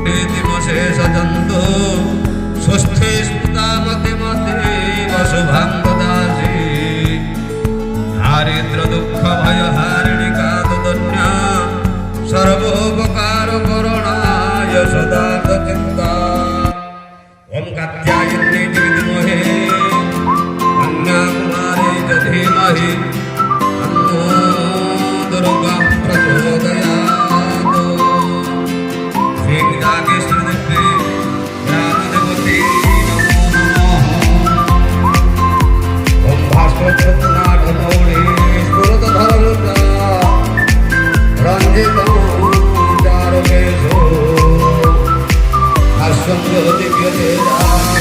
प्रीतिमशेष जन्तु स्वस्थे स्मृता मते मते वसुभां ददासि दारिद्र दुःख भय हारिणिका तदन्या सर्वोपकार करणाय सदा चिन्ता ओम कात्यायनी विद्महे कन्याकुमारी च धीमहि तन्नो दुर्गा प्रचोदयात् श्रीनागेश्वरदेवी ग्रामदेवती नमो नमः ओम भास्करनाथमौळी स्फुरतधररुद्रा रञ्जितं चारुकेशो दिव्यतेजा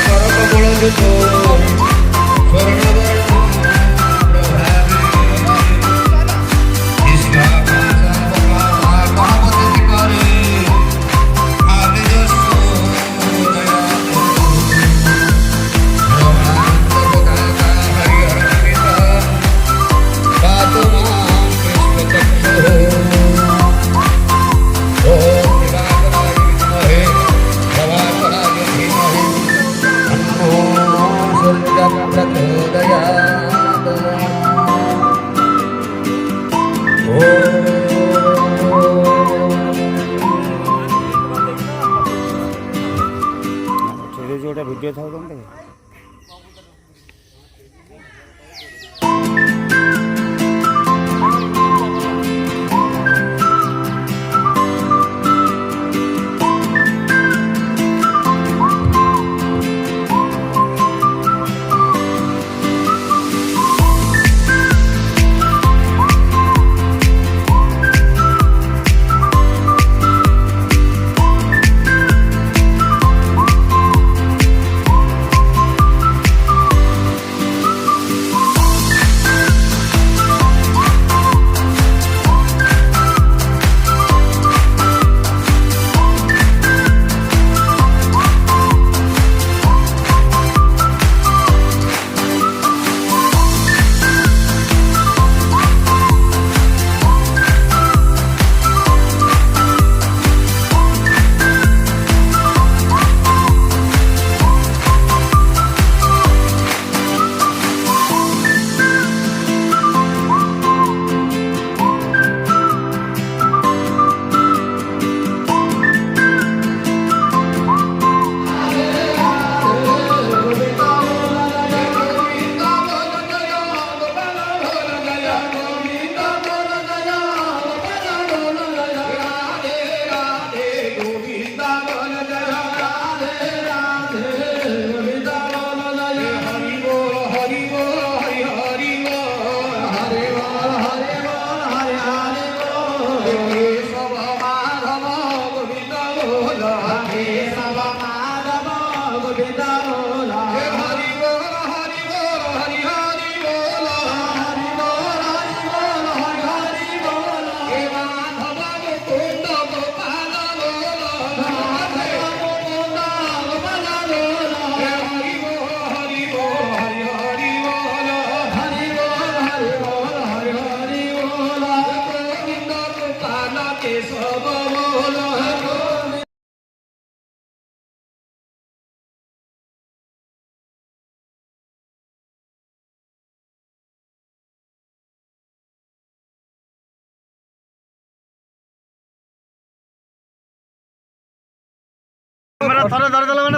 करकमलयुतो स्वर्णवर्ण प्रभावी निष्कामासावकाशाकरे आदिजस्सो दयातो भगवान्तपदाका हरिहरमिता पातु मां कृष्णचक्षुः जोटा वीडियो था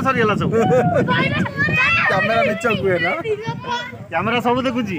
सरीगला सब कैमेरा निच हुए ना कैमेरा सब देखुची